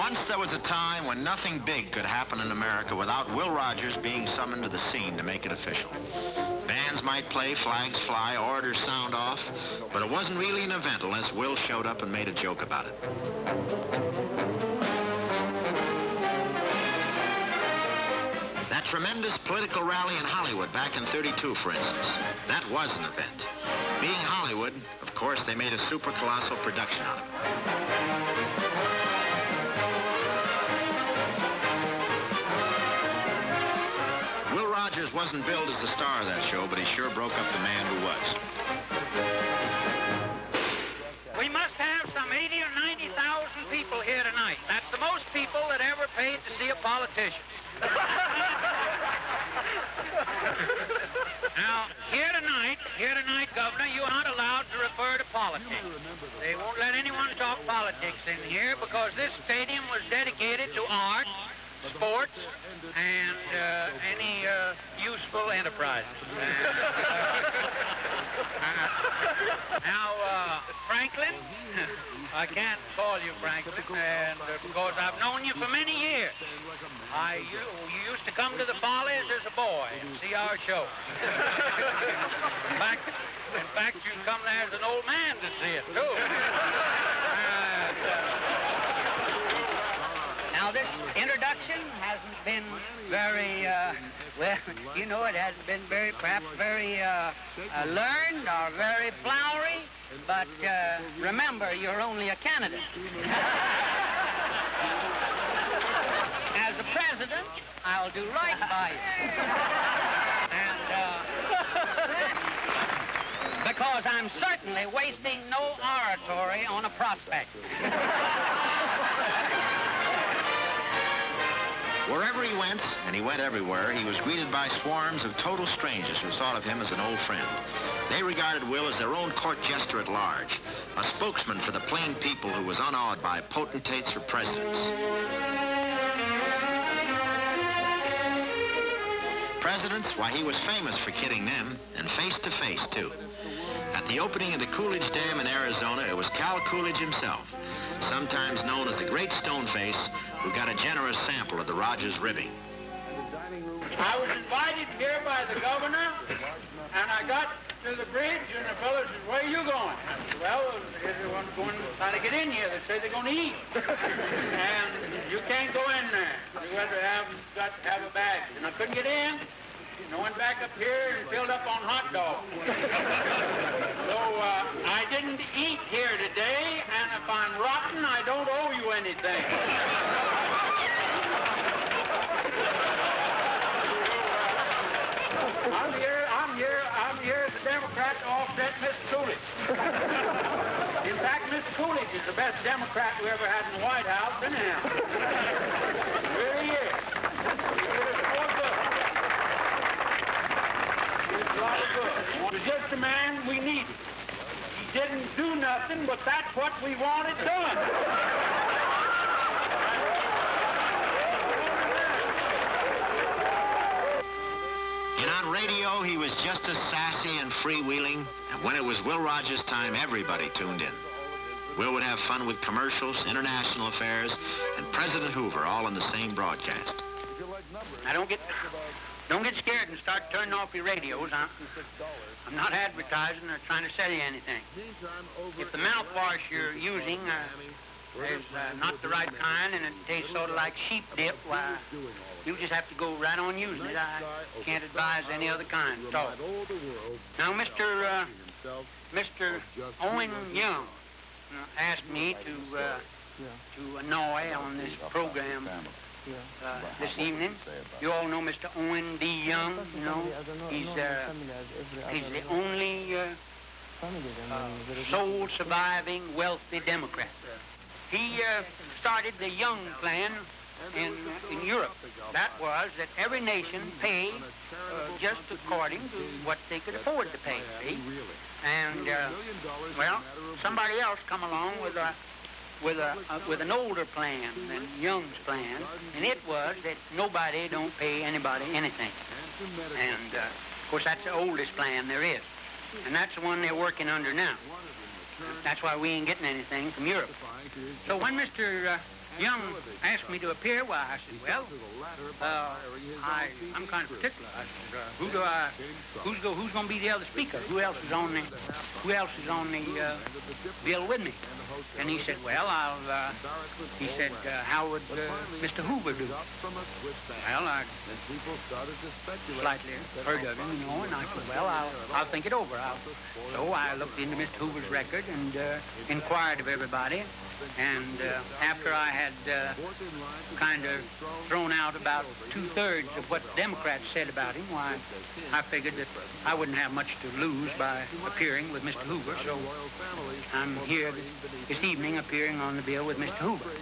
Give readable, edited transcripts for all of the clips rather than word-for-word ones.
Once there was a time when nothing big could happen in America without Will Rogers being summoned to the scene to make it official. Bands might play, flags fly, orders sound off, but it wasn't really an event unless Will showed up and made a joke about it. That tremendous political rally in Hollywood back in '32, for instance, that was an event. Being Hollywood, of course, they made a super colossal production out of it. Will Rogers wasn't billed as the star of that show, but he sure broke up the man who was. We must have some 80 or 90,000 people here tonight. That's the most people that ever paid to see a politician. Now, here tonight, Governor, you aren't allowed to refer to politics. They won't let anyone talk politics in here because this stadium was dedicated to art, sports, and any useful enterprises. Now, Franklin, I can't call you Franklin, and because I've known you for many years. You used to come to the Follies as a boy and see our show. In fact, you come there as an old man to see it, too. Now, this introduction hasn't been very, well, you know, it hasn't been perhaps very learned or very flowery, but remember, you're only a candidate. As a president, I'll do right by you. And because I'm certainly wasting no oratory on a prospect. Wherever he went, and he went everywhere, he was greeted by swarms of total strangers who thought of him as an old friend. They regarded Will as their own court jester at large, a spokesman for the plain people who was unawed by potentates or presidents. Presidents, why, he was famous for kidding them, and face-to-face, too. At the opening of the Coolidge Dam in Arizona, it was Cal Coolidge himself, sometimes known as the Great Stoneface, who got a generous sample of the Rogers ribbing. I was invited here by the governor, and I got to the bridge, and the fellow said, "Where are you going?" I said, "Well, everyone's going trying to get in here. They say they're going to eat." And you can't go in there. You got to have a bag. And I couldn't get in. And I went back up here and filled up on hot dogs. So I didn't eat here today, and if I'm rotten, I don't owe you anything. I'm here as a Democrat to offset Mr. Coolidge. In fact, Mr. Coolidge is the best Democrat we ever had in the White House, anyhow. He really is. It's a lot of good. He was just the man we needed. He didn't do nothing, but that's what we wanted done. And on radio, he was just as sassy and freewheeling, and when it was Will Rogers' time, everybody tuned in. Will would have fun with commercials, international affairs, and President Hoover all in the same broadcast. Now, don't get scared and start turning off your radios. I'm not advertising or trying to sell you anything. If the mouthwash you're using is not the right kind and it tastes sort of like sheep dip, why, you just have to go right on using it. I can't advise any other kind at all. Now, Mr. Owen Young asked me to annoy on this program this evening. You all know Mr. Owen D. Young, you know. He's the only sole surviving wealthy Democrat. He started the Young Plan in Europe. That was that every nation pay just according to what they could afford to pay, see? And, well, somebody else come along with an older plan than Young's plan, and it was that nobody don't pay anybody anything. And, of course, that's the oldest plan there is. And that's the one they're working under now. That's why we ain't getting anything from Europe. So when Mr. Young asked me to appear. Well, I said, well, I'm kind of particular. I said, who's going to be the other speaker? Who else is on the bill with me? And he said, well, how would Mr. Hoover do? Well, I slightly heard of him, and I said, well, I'll think it over. So I looked into Mr. Hoover's record and inquired of everybody. And after I had kind of thrown out about 2/3 of what the Democrats said about him, why, I figured that I wouldn't have much to lose by appearing with Mr. Hoover. So I'm here this evening appearing on the bill with Mr. Hoover.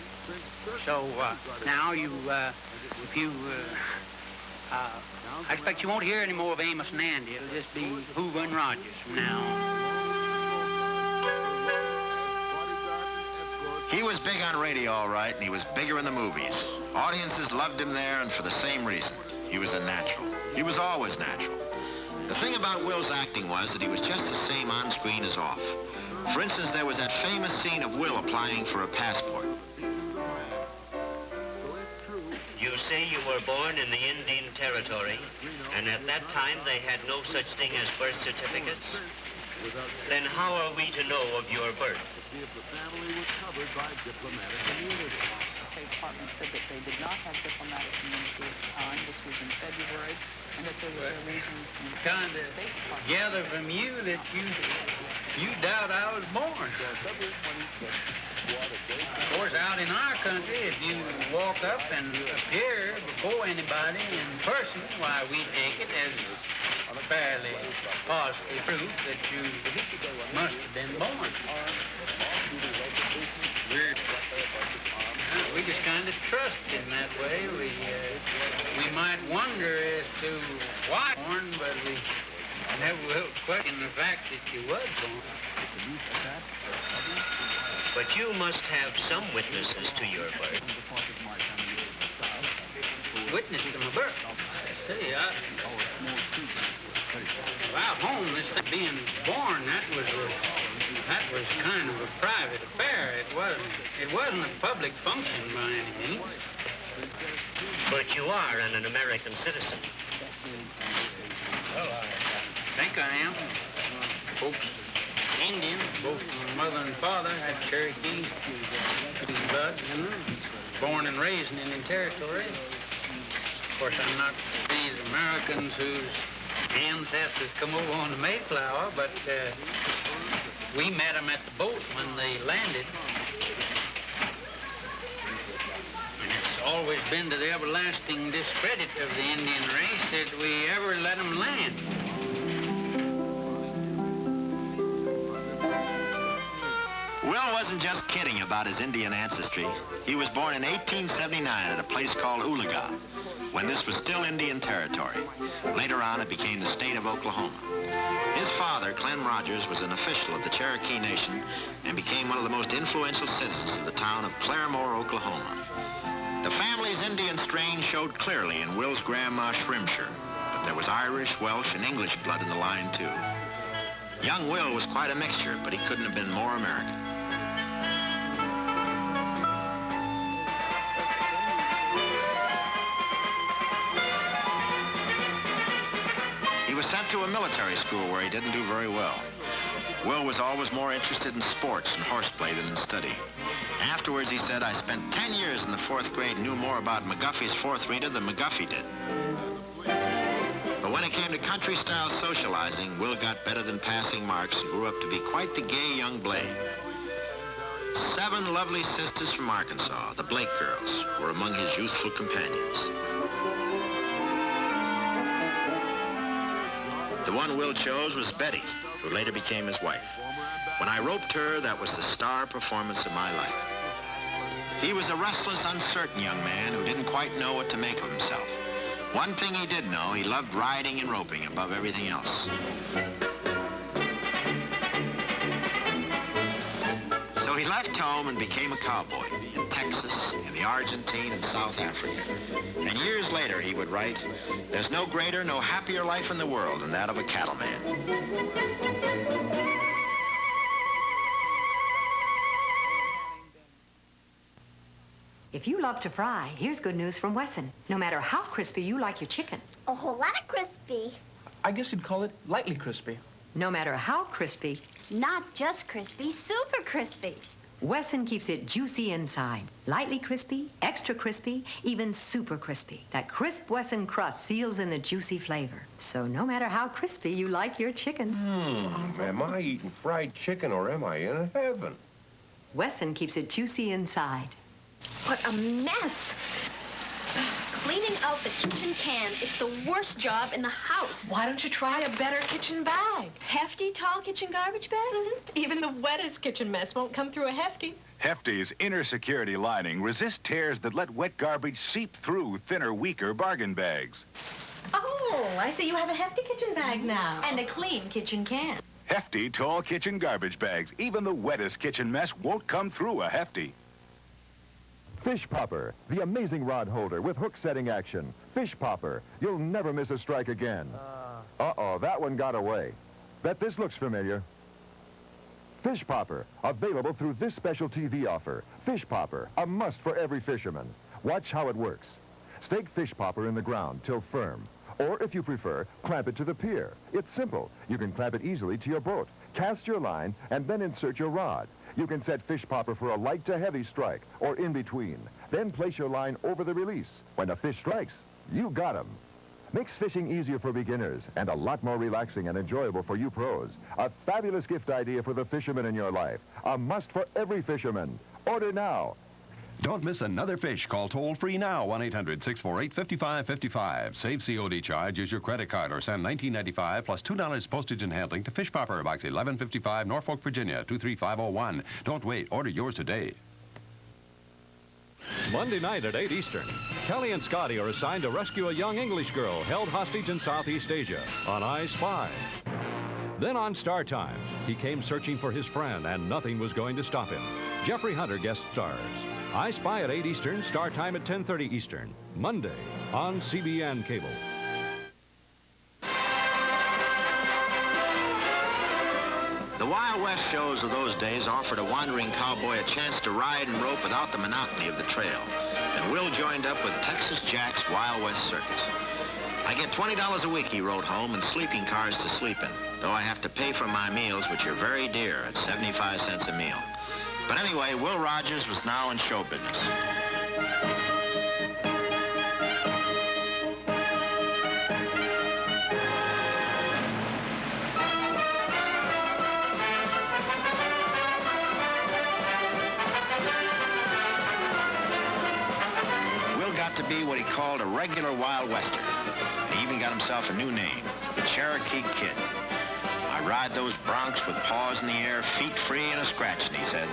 So now I expect you won't hear any more of Amos and Andy. It'll just be Hoover and Rogers from now on. He was big on radio, all right, and he was bigger in the movies. Audiences loved him there, and for the same reason. He was a natural. He was always natural. The thing about Will's acting was that he was just the same on screen as off. For instance, there was that famous scene of Will applying for a passport. You say you were born in the Indian Territory, and at that time they had no such thing as birth certificates? Then how are we to know of your birth? The family was covered by diplomatic immunity. The State Department said that they did not have diplomatic immunity at the time. This was in February, and that there was a reason in the Kind of State Department. gather from you that you doubt I was born. Of course, out in our country, if you walk up and appear before anybody in person, why, we take it as fairly positive proof that you must have been born. We just kind of trust in that way. We might wonder as to why born, but we never will question the fact that you was born. But you must have some witnesses to your birth. Witness to my birth. See, out home, this thing being born, that was kind of a private affair. It wasn't a public function by any means. But you are an American citizen. Well, I think I am. Folks, Indian, both my mother and father had Cherokee blood, born and raised in Indian Territory. Of course, I'm not these Americans whose ancestors come over on the Mayflower, but we met them at the boat when they landed. And it's always been to the everlasting discredit of the Indian race that we ever let them land. Will wasn't just kidding about his Indian ancestry. He was born in 1879 at a place called Oologah, when this was still Indian Territory. Later on, it became the state of Oklahoma. His father, Clem Rogers, was an official of the Cherokee Nation and became one of the most influential citizens of the town of Claremore, Oklahoma. The family's Indian strain showed clearly in Will's grandma Shrimshire, but there was Irish, Welsh, and English blood in the line, too. Young Will was quite a mixture, but he couldn't have been more American. He was sent to a military school where he didn't do very well. Will was always more interested in sports and horseplay than in study. Afterwards, he said, I spent 10 years in the 4th grade and knew more about McGuffey's Fourth Reader than McGuffey did. But when it came to country-style socializing, Will got better than passing marks and grew up to be quite the gay young Blake. 7 lovely sisters from Arkansas, the Blake girls, were among his youthful companions. The one Will chose was Betty, who later became his wife. When I roped her, that was the star performance of my life. He was a restless, uncertain young man who didn't quite know what to make of himself. One thing he did know, he loved riding and roping above everything else. So he left home and became a cowboy in Texas, in the Argentine, and South Africa. And years later, he would write, there's no greater, no happier life in the world than that of a cattleman. If you love to fry, here's good news from Wesson. No matter how crispy you like your chicken. A whole lot of crispy. I guess you'd call it lightly crispy. No matter how crispy, Not just crispy, super crispy. Wesson keeps it juicy inside. Lightly crispy, extra crispy, even super crispy. That crisp Wesson crust seals in the juicy flavor. So no matter how crispy you like your chicken. Am I eating fried chicken or am I in heaven? Wesson keeps it juicy inside. What a mess. Cleaning out the kitchen can, it's the worst job in the house. Why don't you try a better kitchen bag? Hefty, tall kitchen garbage bags? Even the wettest kitchen mess won't come through a Hefty. Hefty's inner security lining resists tears that let wet garbage seep through thinner, weaker bargain bags. Oh, I see you have a Hefty kitchen bag now. And a clean kitchen can. Hefty tall kitchen garbage bags. Even the wettest kitchen mess won't come through a Hefty. Fish Popper, the amazing rod holder with hook setting action. Fish Popper, you'll never miss a strike again. Uh-oh, that one got away. Bet this looks familiar. Fish Popper, available through this special TV offer. Fish Popper, a must for every fisherman. Watch how it works. Stake Fish Popper in the ground till firm. Or if you prefer, clamp it to the pier. It's simple. You can clamp it easily to your boat. Cast your line and then insert your rod. You can set Fish Popper for a light to heavy strike or in between. Then place your line over the release. When the fish strikes, you got him. Makes fishing easier for beginners and a lot more relaxing and enjoyable for you pros. A fabulous gift idea for the fisherman in your life. A must for every fisherman. Order now. Don't miss another fish. Call toll-free now, 1-800-648-5555. Save COD charge, use your credit card, or send $19.95 plus $2 postage and handling to Fish Popper, Box 1155, Norfolk, Virginia, 23501. Don't wait. Order yours today. Monday night at 8 Eastern, Kelly and Scotty are assigned to rescue a young English girl held hostage in Southeast Asia on I Spy. Then on Star Time, he came searching for his friend and nothing was going to stop him. Jeffrey Hunter guest stars. I Spy at 8 Eastern, Star Time at 10:30 Eastern, Monday on CBN Cable. The Wild West shows of those days offered a wandering cowboy a chance to ride and rope without the monotony of the trail. And Will joined up with Texas Jack's Wild West Circus. I get $20 a week, he wrote home, and sleeping cars to sleep in, though I have to pay for my meals, which are very dear at 75 cents a meal. But anyway, Will Rogers was now in show business. Will got to be what he called a regular Wild Wester. He even got himself a new name, the Cherokee Kid. I ride those broncs with paws in the air, feet free and a scratching, he said.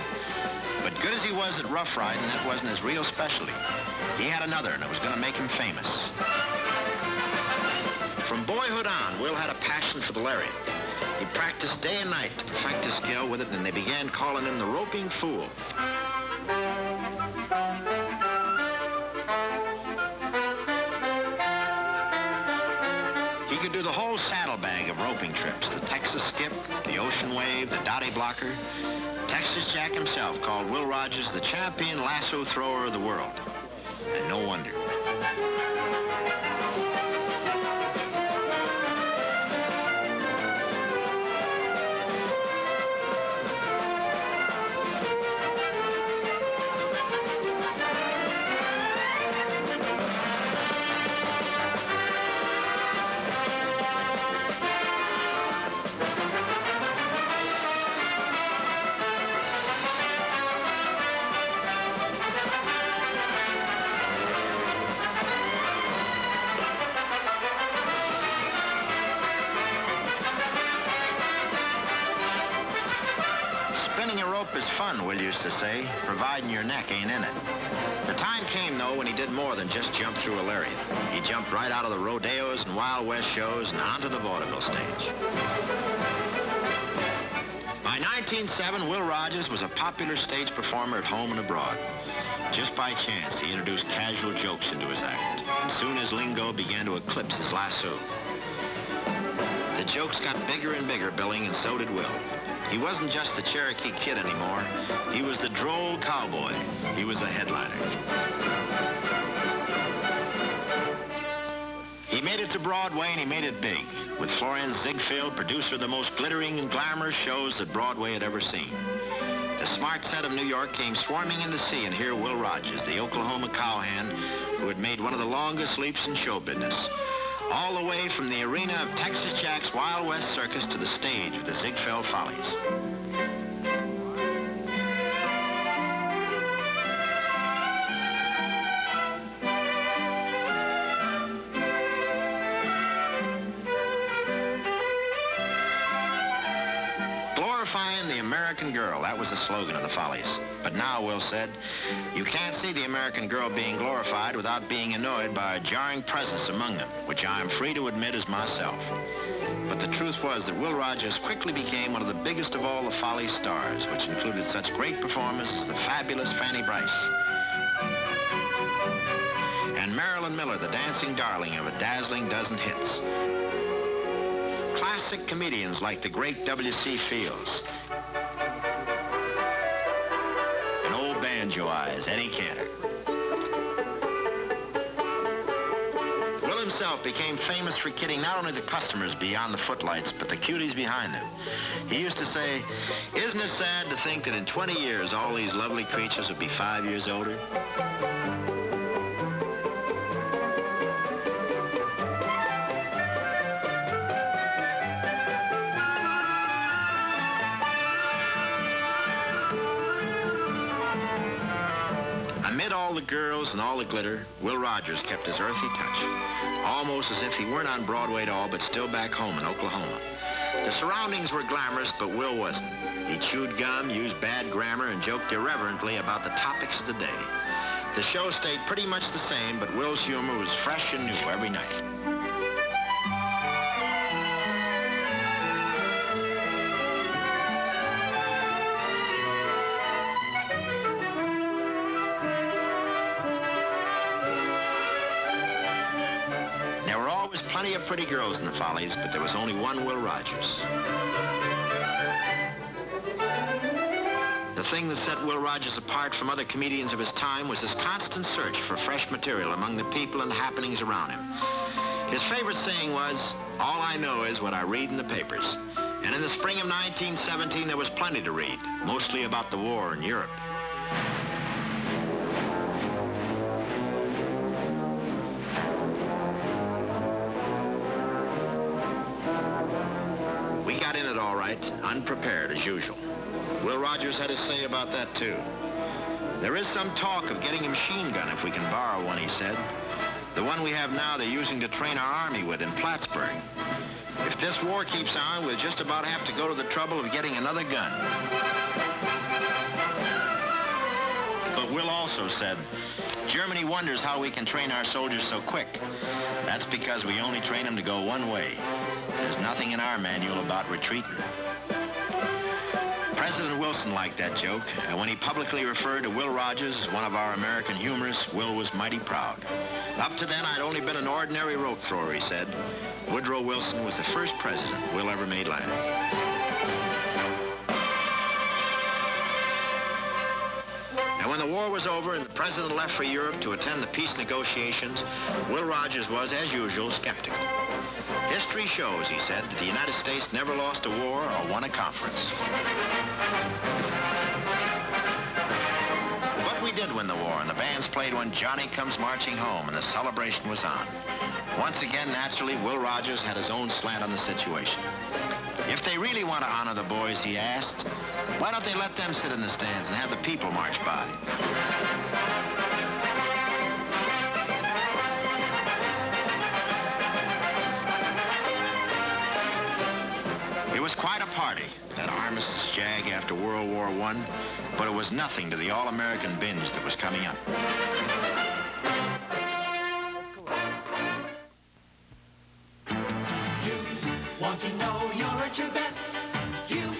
But good as he was at rough riding, that wasn't his real specialty. He had another, and it was going to make him famous. From boyhood on, Will had a passion for the lariat. He practiced day and night to perfect his skill with it, and they began calling him the Roping Fool. He could do the whole saddlebag of roping trips, the Texas Skip, the Ocean Wave, the Dottie Blocker. Texas Jack himself called Will Rogers the champion lasso thrower of the world. And no wonder. Spinning a rope is fun, Will used to say, providing your neck ain't in it. The time came, though, when he did more than just jump through a lariat. He jumped right out of the rodeos and Wild West shows and onto the vaudeville stage. By 1907, Will Rogers was a popular stage performer at home and abroad. Just by chance, he introduced casual jokes into his act, and soon his lingo began to eclipse his lasso. The jokes got bigger and bigger billing, and so did Will. He wasn't just the Cherokee Kid anymore. He was the droll cowboy. He was a headliner. He made it to Broadway, and he made it big, with Florence Ziegfeld, producer of the most glittering and glamorous shows that Broadway had ever seen. The smart set of New York came swarming in to see and hear Will Rogers, the Oklahoma cowhand, who had made one of the longest leaps in show business, all the way from the arena of Texas Jack's Wild West Circus to the stage of the Ziegfeld Follies. Glorifying the American girl, that was the slogan of the Follies. But now, Will said, you can't see the American girl being glorified without being annoyed by a jarring presence among them, which I am free to admit is myself. But the truth was that Will Rogers quickly became one of the biggest of all the Follies stars, which included such great performers as the fabulous Fanny Brice and Marilyn Miller, the dancing darling of a dazzling dozen hits. Classic comedians like the great W.C. Fields and old banjo eyes, Eddie Cantor. Will himself became famous for kidding not only the customers beyond the footlights, but the cuties behind them. He used to say, isn't it sad to think that in 20 years all these lovely creatures would be 5 years older? Amid all the girls and all the glitter, Will Rogers kept his earthy touch, almost as if he weren't on Broadway at all, but still back home in Oklahoma. The surroundings were glamorous, but Will wasn't. He chewed gum, used bad grammar, and joked irreverently about the topics of the day. The show stayed pretty much the same, but Will's humor was fresh and new every night. Plenty of pretty girls in the Follies, but there was only one Will Rogers. The thing that set Will Rogers apart from other comedians of his time was his constant search for fresh material among the people and happenings around him. His favorite saying was, all I know is what I read in the papers. And in the spring of 1917, there was plenty to read, mostly about the war in Europe. Unprepared as usual. Will Rogers had his say about that too. There is some talk of getting a machine gun if we can borrow one, he said. The one we have now they're using to train our army with in Plattsburgh. If this war keeps on, we'll just about have to go to the trouble of getting another gun. But Will also said, Germany wonders how we can train our soldiers so quick. That's because we only train them to go one way. There's nothing in our manual about retreating. President Wilson liked that joke, and when he publicly referred to Will Rogers as one of our American humorists, Will was mighty proud. Up to then, I'd only been an ordinary rope thrower, he said. Woodrow Wilson was the first president Will ever made laugh. And when the war was over and the president left for Europe to attend the peace negotiations, Will Rogers was, as usual, skeptical. History shows, he said, that the United States never lost a war or won a conference. But we did win the war, and the bands played When Johnny Comes Marching Home, and the celebration was on. Once again, naturally, Will Rogers had his own slant on the situation. If they really want to honor the boys, he asked, why don't they let them sit in the stands and have the people march by? It was quite a party, that armistice jag after World War I, but it was nothing to the all-American binge that was coming up. You want to know you're at your best. You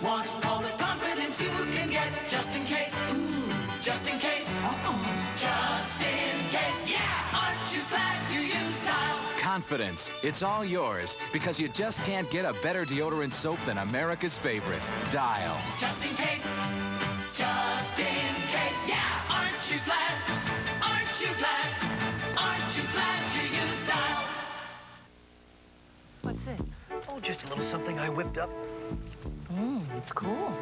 want all the confidence you can get, just in case. Ooh, just in case. Just in case. Yeah, aren't you glad you used dial? confidence. It's all yours because you just can't get a better deodorant soap than America's favorite, Dial. Just in case, yeah! Aren't you glad? Aren't you glad? Aren't you glad you used Dial? What's this? Oh, just a little something I whipped up. It's cool.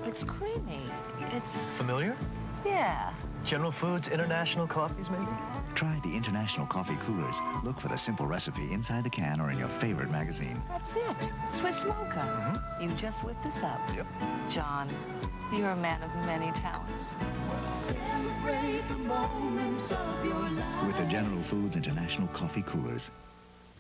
It's creamy. It's... Familiar? Yeah. General Foods International Coffees, maybe? Try the International Coffee Coolers. Look for the simple recipe inside the can or in your favorite magazine. That's it. Swiss Mocha. You just whipped this up. Yep. John, you're a man of many talents. Celebrate the moments of your life. With the General Foods International Coffee Coolers.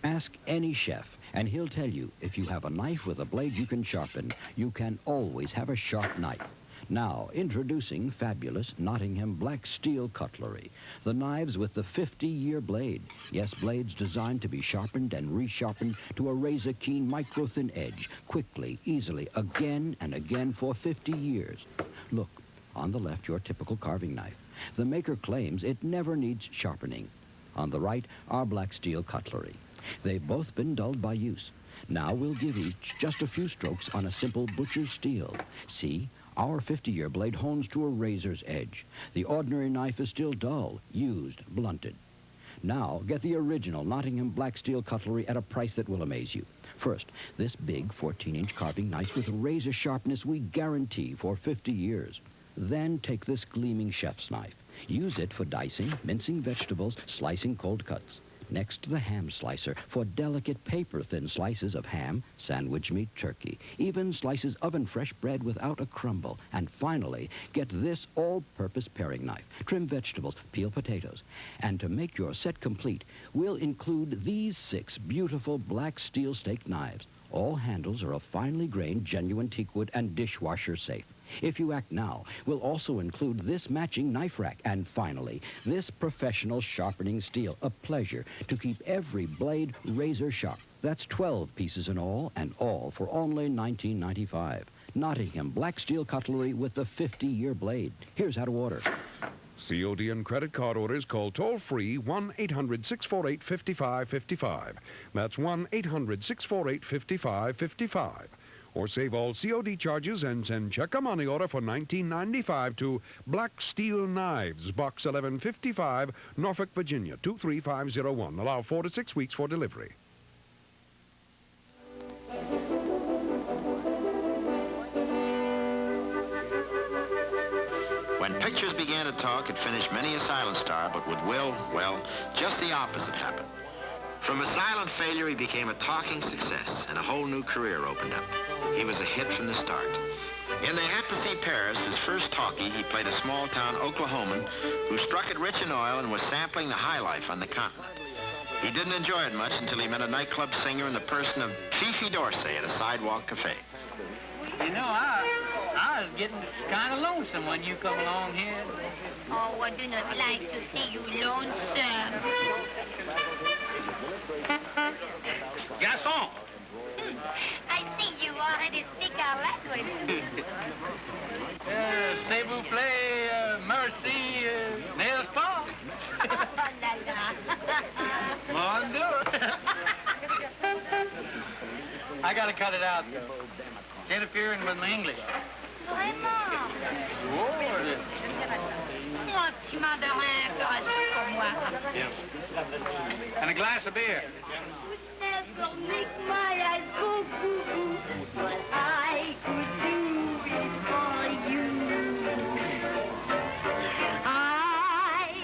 Ask any chef, and he'll tell you if you have a knife with a blade you can sharpen, you can always have a sharp knife. Now, introducing fabulous Nottingham Black Steel Cutlery. The knives with the 50-year blade. Yes, blades designed to be sharpened and resharpened to a razor-keen micro-thin edge, quickly, easily, again and again for 50 years. Look, on the left, your typical carving knife. The maker claims it never needs sharpening. On the right, our Black Steel Cutlery. They've both been dulled by use. Now we'll give each just a few strokes on a simple butcher's steel. See? Our 50-year blade hones to a razor's edge. The ordinary knife is still dull, used, blunted. Now, get the original Nottingham Black Steel Cutlery at a price that will amaze you. First, this big 14-inch carving knife with razor sharpness we guarantee for 50 years. Then take this gleaming chef's knife. Use it for dicing, mincing vegetables, slicing cold cuts. Next, the ham slicer for delicate paper-thin slices of ham, sandwich meat, turkey, even slices oven-fresh bread without a crumble. And finally, get this all-purpose paring knife. Trim vegetables, peel potatoes. And to make your set complete, we'll include these 6 beautiful black steel steak knives. All handles are of finely grained, genuine teakwood and dishwasher safe. If you act now, we'll also include this matching knife rack. And finally, this professional sharpening steel. A pleasure to keep every blade razor sharp. That's 12 pieces in all, and all for only $19.95. Nottingham Black Steel Cutlery with the 50-year blade. Here's how to order. COD and credit card orders, call toll-free 1-800-648-5555. That's 1-800-648-5555. Or save all COD charges and send check or money order for $19.95 to Black Steel Knives, Box 1155, Norfolk, Virginia, 23501. Allow 4 to 6 weeks for delivery. When pictures began to talk, it finished many a silent star, but with Will, well, just the opposite happened. From a silent failure, he became a talking success, and a whole new career opened up. He was a hit from the start. In They Have to See Paris, his first talkie, he played a small-town Oklahoman who struck it rich in oil and was sampling the high life on the continent. He didn't enjoy it much until he met a nightclub singer in the person of Fifi Dorsey at a sidewalk cafe. You know, I was getting kind of lonesome when you come along here. Oh, I do not like to see you lonesome. Garçon! I think you already speak our language. S'il vous plaît, merci, n'est-ce pas? Mon Dieu. I gotta cut it out. Interfering with my English. Vraiment? Oh, Moi, tu m'as donné un correspond pour moi. yeah. And a glass of beer. Never make my eyes go cuckoo, but I could do it for you. I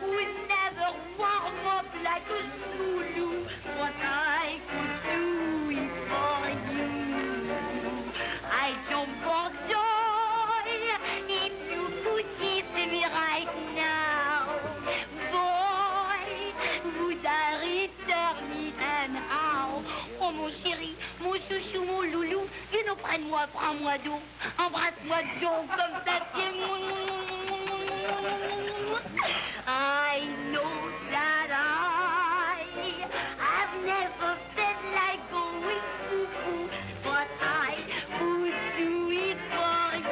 would never warm up like a Zulu, but I could do it for you. I jump for joy if you could kiss me right now. Boy, would I return me and how? Oh mon chéri, mon chouchou, mon loulou, viens donc prenne-moi, prends-moi donc, embrasse-moi donc comme ça, tiens. I know that I've never felt like going cuckoo, but I would do it for you.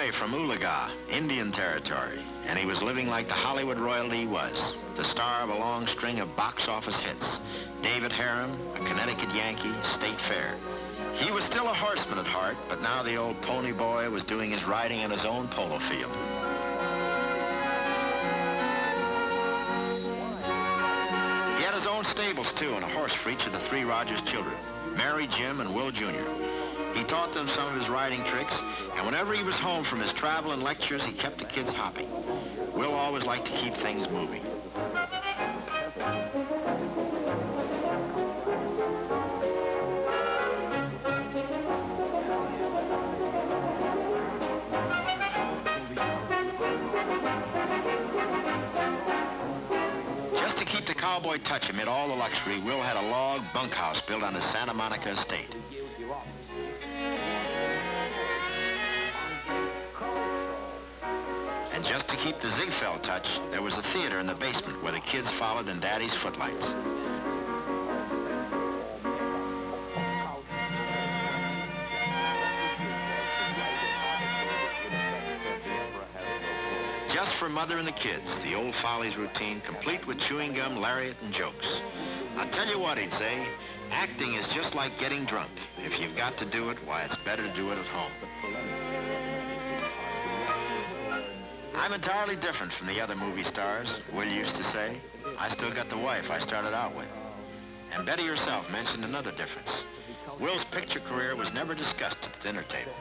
away from Ulaga, Indian Territory, and he was living like the Hollywood royalty he was, the star of a long string of box office hits. David Harum, a Connecticut Yankee, State Fair. He was still a horseman at heart, but now the old pony boy was doing his riding in his own polo field. He had his own stables, too, and a horse for each of the three Rogers children, Mary, Jim, and Will Jr. He taught them some of his riding tricks, and whenever he was home from his travel and lectures, he kept the kids hopping. Will always liked to keep things moving. Just to keep the cowboy touch amid all the luxury, Will had a log bunkhouse built on his Santa Monica estate. And just to keep the Ziegfeld touch, there was a theater in the basement where the kids followed in Daddy's footlights. Just for Mother and the kids, the old Follies routine, complete with chewing gum, lariat, and jokes. I'll tell you what, he'd say, acting is just like getting drunk. If you've got to do it, why, it's better to do it at home. I'm entirely different from the other movie stars, Will used to say. I still got the wife I started out with. And Betty herself mentioned another difference. Will's picture career was never discussed at the dinner table.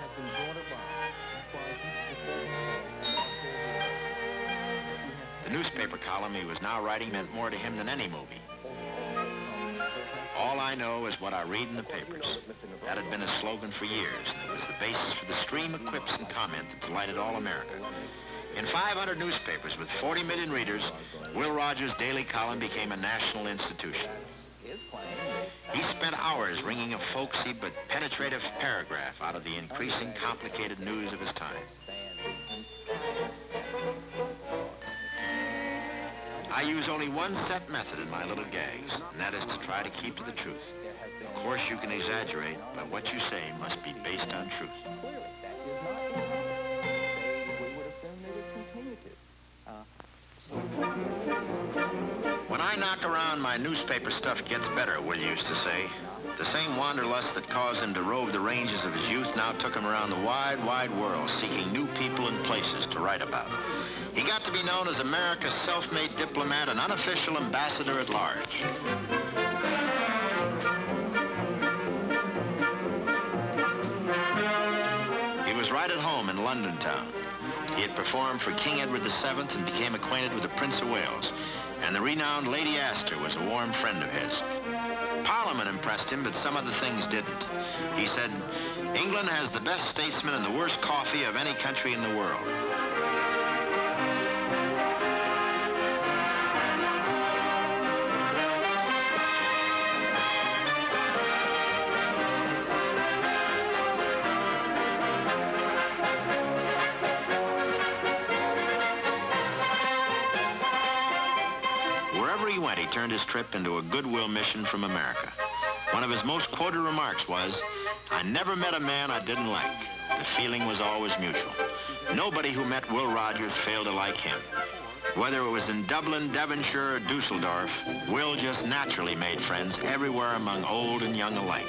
The newspaper column he was now writing meant more to him than any movie. All I know is what I read in the papers. That had been his slogan for years, and it was the basis for the stream of quips and comment that delighted all America. In 500 newspapers with 40 million readers, Will Rogers' daily column became a national institution. He spent hours wringing a folksy but penetrative paragraph out of the increasing complicated news of his time. I use only one set method in my little gags, and that is to try to keep to the truth. Of course, you can exaggerate, but what you say must be based on truth. When I knock around, my newspaper stuff gets better, Will used to say. The same wanderlust that caused him to rove the ranges of his youth now took him around the wide, wide world, seeking new people and places to write about. He got to be known as America's self-made diplomat and unofficial ambassador at large. He was right at home in London town. He had performed for King Edward VII and became acquainted with the Prince of Wales. And the renowned Lady Astor was a warm friend of his. Parliament impressed him, but some other things didn't. He said, England has the best statesmen and the worst coffee of any country in the world. He went, he turned his trip into a goodwill mission from America. One of his most quoted remarks was, I never met a man I didn't like. The feeling was always mutual. Nobody who met Will Rogers failed to like him. Whether it was in Dublin, Devonshire, or Dusseldorf, Will just naturally made friends everywhere among old and young alike.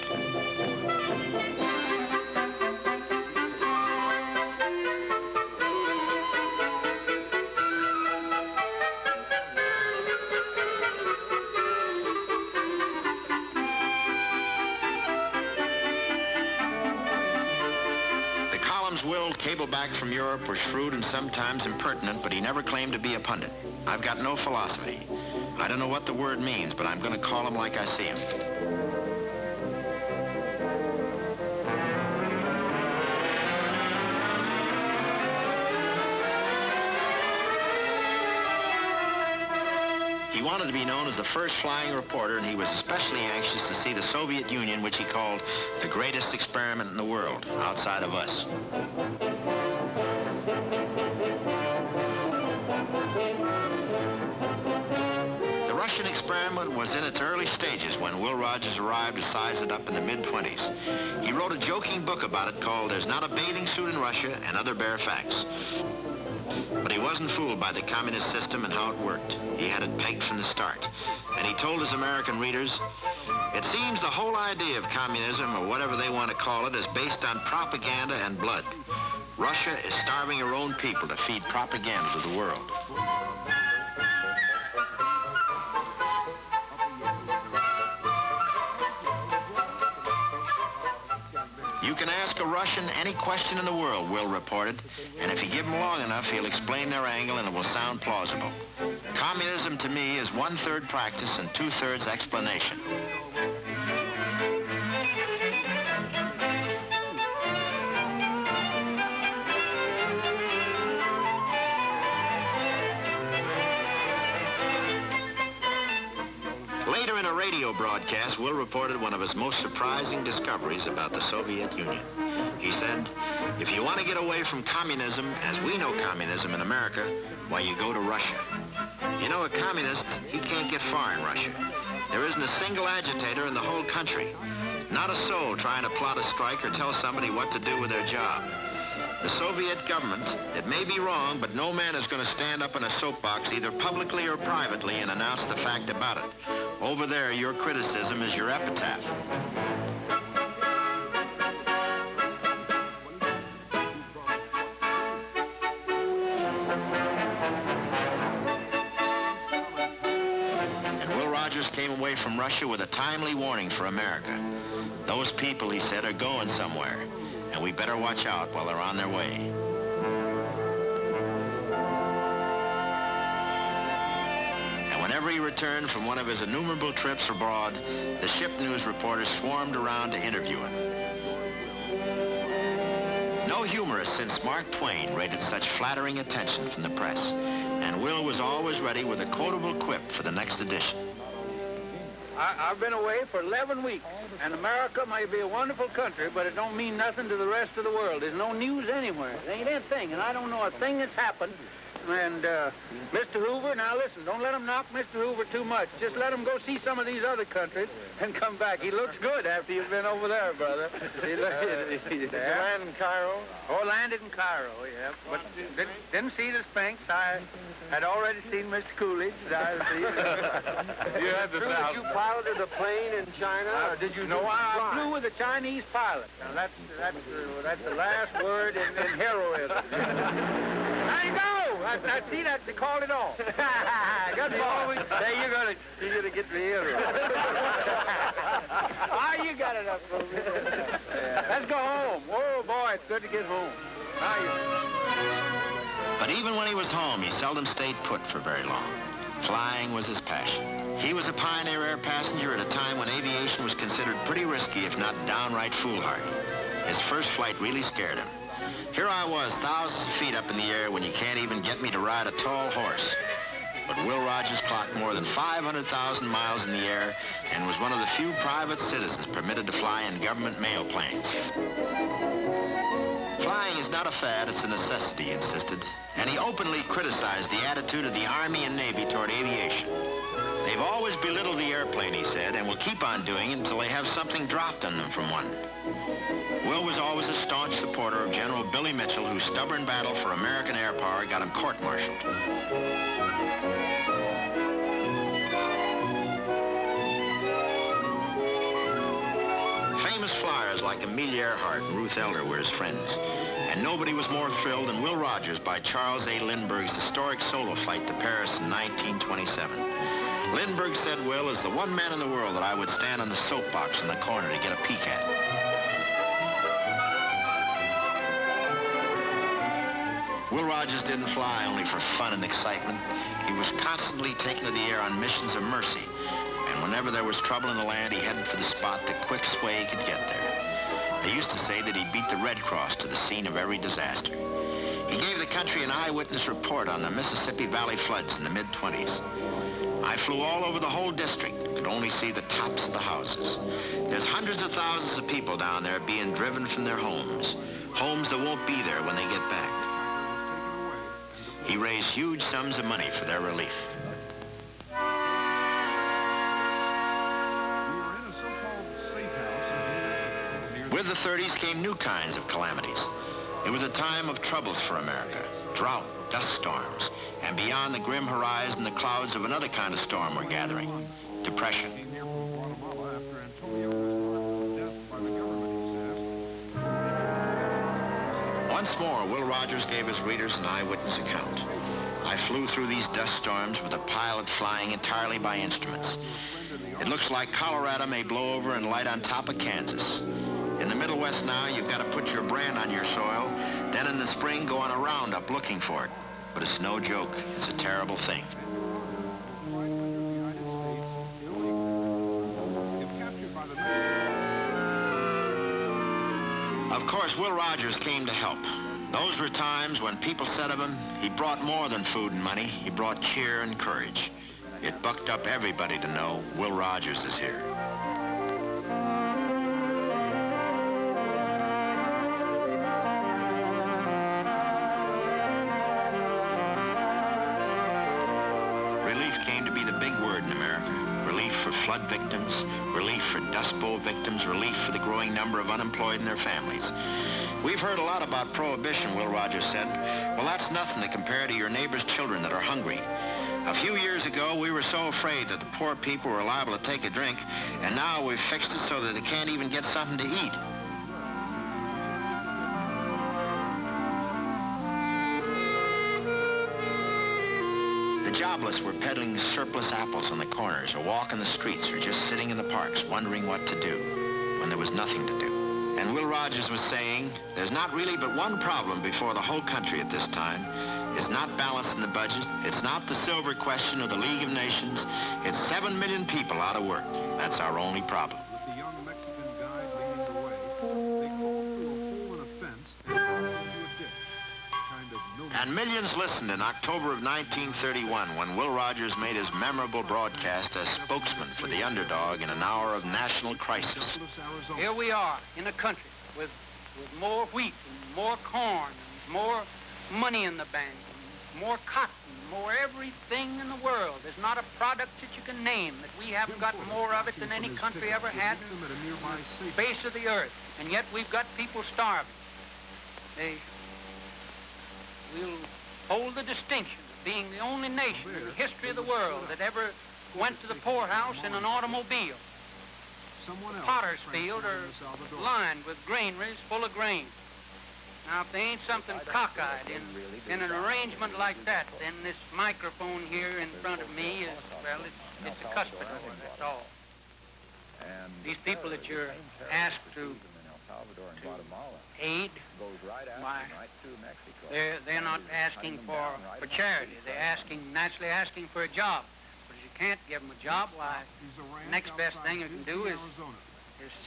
Will cable back from Europe were shrewd and sometimes impertinent, but he never claimed to be a pundit. I've got no philosophy. I don't know what the word means, but I'm going to call him like I see him. He wanted to be known as the first flying reporter, and he was especially anxious to see the Soviet Union, which he called the greatest experiment in the world, outside of us. The Russian experiment was in its early stages when Will Rogers arrived to size it up in the mid-20s. He wrote a joking book about it called There's Not a Bathing Suit in Russia and Other Bare Facts. But he wasn't fooled by the communist system and how it worked. He had it pegged from the start. And he told his American readers, it seems the whole idea of communism, or whatever they want to call it, is based on propaganda and blood. Russia is starving her own people to feed propaganda to the world. You can ask a Russian any question in the world, Will reported, and if you give him long enough, he'll explain their angle and it will sound plausible. Communism to me is 1/3 practice and 2/3 explanation. Later in a radio broadcast, Will reported one of his most surprising discoveries about the Soviet Union. He said, if you want to get away from communism, as we know communism in America, why, you go to Russia. You know, a communist, he can't get far in Russia. There isn't a single agitator in the whole country. Not a soul trying to plot a strike or tell somebody what to do with their job. The Soviet government, it may be wrong, but no man is going to stand up in a soapbox, either publicly or privately, and announce the fact about it. Over there, your criticism is your epitaph. And Will Rogers came away from Russia with a timely warning for America. Those people, he said, are going somewhere, and we better watch out while they're on their way. Whenever he returned from one of his innumerable trips abroad, the ship news reporters swarmed around to interview him. No humorist since Mark Twain rated such flattering attention from the press, and Will was always ready with a quotable quip for the next edition. I've been away for 11 weeks, and America may be a wonderful country, but it don't mean nothing to the rest of the world. There's no news anywhere. There ain't a thing, and I don't know a thing that's happened. And Mr. Hoover, now listen, don't let him knock Mr. Hoover too much. Just let him go see some of these other countries and come back. He looks good after you've been over there, brother. Did you land in Cairo? Oh, landed in Cairo, yeah. But didn't see the Sphinx. I had already seen Mr. Coolidge. You had the you piloted a plane in China? Did you? No, I flew with a Chinese pilot. Now that's the last word in heroism. There you go. I see that they called it off. Good boy. Hey, you're gonna get the hero. Oh, you got it up, folks. Let's go home. Oh boy, it's good to get home. But even when he was home, he seldom stayed put for very long. Flying was his passion. He was a pioneer air passenger at a time when aviation was considered pretty risky, if not downright foolhardy. His first flight really scared him. Here I was, thousands of feet up in the air when you can't even get me to ride a tall horse. But Will Rogers clocked more than 500,000 miles in the air and was one of the few private citizens permitted to fly in government mail planes. Flying is not a fad, it's a necessity, he insisted. And he openly criticized the attitude of the Army and Navy toward aviation. They've always belittled the airplane, he said, and will keep on doing it until they have something dropped on them from one. Will was always a staunch supporter of General Billy Mitchell, whose stubborn battle for American air power got him court-martialed. Famous flyers like Amelia Earhart and Ruth Elder were his friends, and nobody was more thrilled than Will Rogers by Charles A. Lindbergh's historic solo flight to Paris in 1927. Lindbergh said Will is the one man in the world that I would stand on the soapbox in the corner to get a peek at. Will Rogers didn't fly only for fun and excitement. He was constantly taken to the air on missions of mercy. And whenever there was trouble in the land, he headed for the spot the quickest way he could get there. They used to say that he beat the Red Cross to the scene of every disaster. He gave the country an eyewitness report on the Mississippi Valley floods in the mid-20s. I flew all over the whole district and could only see the tops of the houses. There's hundreds of thousands of people down there being driven from their homes, homes that won't be there when they get back. He raised huge sums of money for their relief. With the 30s came new kinds of calamities. It was a time of troubles for America. Drought, dust storms, and beyond the grim horizon, the clouds of another kind of storm were gathering. Depression. Once more, Will Rogers gave his readers an eyewitness account. I flew through these dust storms with a pilot flying entirely by instruments. It looks like Colorado may blow over and light on top of Kansas. In the Middle West now, you've got to put your brand on your soil, then in the spring go on a roundup looking for it. But it's no joke. It's a terrible thing. Of course, Will Rogers came to help. Those were times when people said of him, he brought more than food and money. He brought cheer and courage. It bucked up everybody to know Will Rogers is here. Relief came to be the big word in America. Relief for flood victims, relief for Dust Bowl victims, relief for the growing number of unemployed and their families. We've heard a lot about prohibition, Will Rogers said. Well, that's nothing to compare to your neighbor's children that are hungry. A few years ago, we were so afraid that the poor people were liable to take a drink, and now we've fixed it so that they can't even get something to eat. The jobless were peddling surplus apples on the corners, or walking the streets, or just sitting in the parks, wondering what to do when there was nothing to do. And Will Rogers was saying, there's not really but one problem before the whole country at this time. It's not balancing the budget. It's not the silver question or the League of Nations. It's 7 million people out of work. That's our only problem. With the young Mexican guide leading the way, they crawled through a hole in a fence and fell into a ditch. Kind of no. And millions listened in October of 1931 when Will Rogers made his memorable broadcast as spokesman for the underdog in an hour of national crisis. Here we are in a country with more wheat and more corn and more money in the bank, and more cotton, more everything in the world. There's not a product that you can name that we haven't got more of it than any country ever had in the face of the earth. And yet we've got people starving. We'll hold the distinction of being the only nation in the history of the world that ever went to the poorhouse in an automobile. The potter's field are lined with granaries full of grain. Now, if there ain't something cockeyed in an arrangement like that, then this microphone here in front of me is, well, it's a cuspidor, that's all. These people that you're asked to aid, why, they're not asking for charity. They're naturally asking for a job. But if you can't give them a job, why, the next best thing you can do is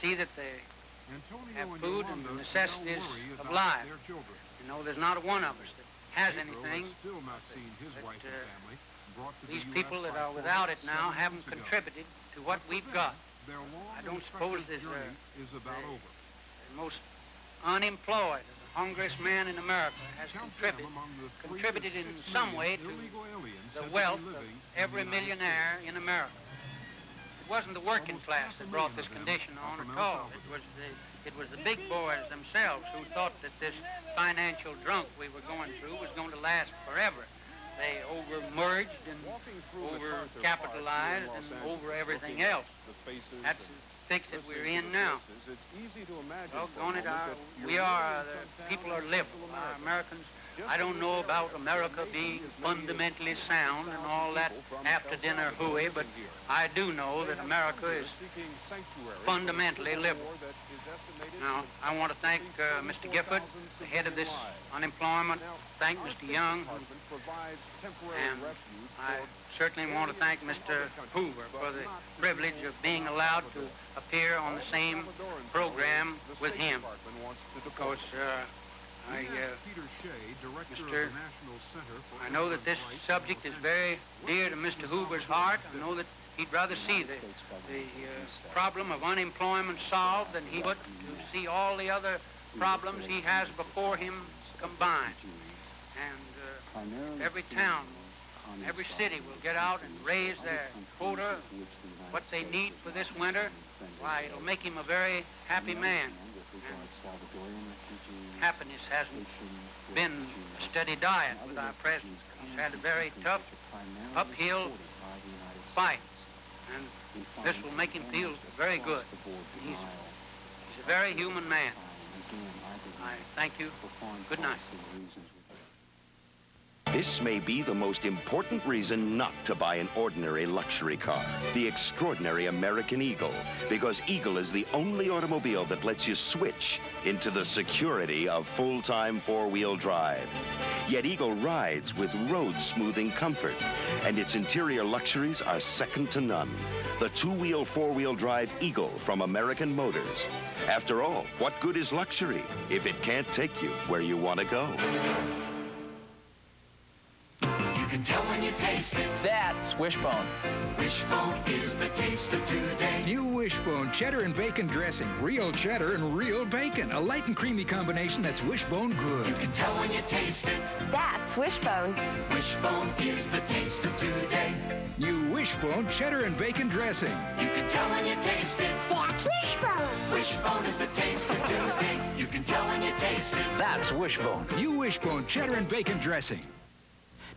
see that they have food and the necessities of life. You know, there's not one of us that has anything. These people that are without it now haven't contributed to what we've got. I don't suppose there's the most unemployed, the hungriest man in America has contributed in some way to the wealth of every millionaire in America. It wasn't the working class that brought this condition on at all. It was the big boys themselves who thought that this financial drunk we were going through was going to last forever. They over-merged and over-capitalized and over everything else. That's the fix that we're in now. Doggone it, people are liberal. Americans, I don't know about America being fundamentally sound and all that after-dinner hooey, but I do know that America is fundamentally liberal. Now, I want to thank Mr. Gifford, the head of this unemployment, thank Mr. Young, and I certainly want to thank Mr. Hoover for the privilege of being allowed to appear on the same program with him. Because I know that this subject is very dear to Mr. Hoover's heart. I know that he'd rather see the problem of unemployment solved than he would to see all the other problems he has before him combined. And every town, every city will get out and raise their quota, what they need for this winter, why, it'll make him a very happy man. happiness hasn't been a steady diet with our president. He's had a very tough, uphill fight, and this will make him feel very good. He's a very human man. I thank you. Good night. This may be the most important reason not to buy an ordinary luxury car, the extraordinary American Eagle, because Eagle is the only automobile that lets you switch into the security of full-time four-wheel drive. Yet Eagle rides with road-smoothing comfort, and its interior luxuries are second to none. The two-wheel, four-wheel drive Eagle from American Motors. After all, what good is luxury if it can't take you where you want to go? You can tell when you taste it. That's Wishbone. Wishbone is the taste of today. New Wishbone cheddar and bacon dressing. Real cheddar and real bacon. A light and creamy combination that's Wishbone good. You can tell when you taste it. That's Wishbone. Wishbone is the taste of today. New Wishbone cheddar and bacon dressing. You can tell when you taste it. That's Wishbone. Wishbone is the taste of today. You can tell when you taste it. That's Wishbone. New Wishbone cheddar and bacon dressing.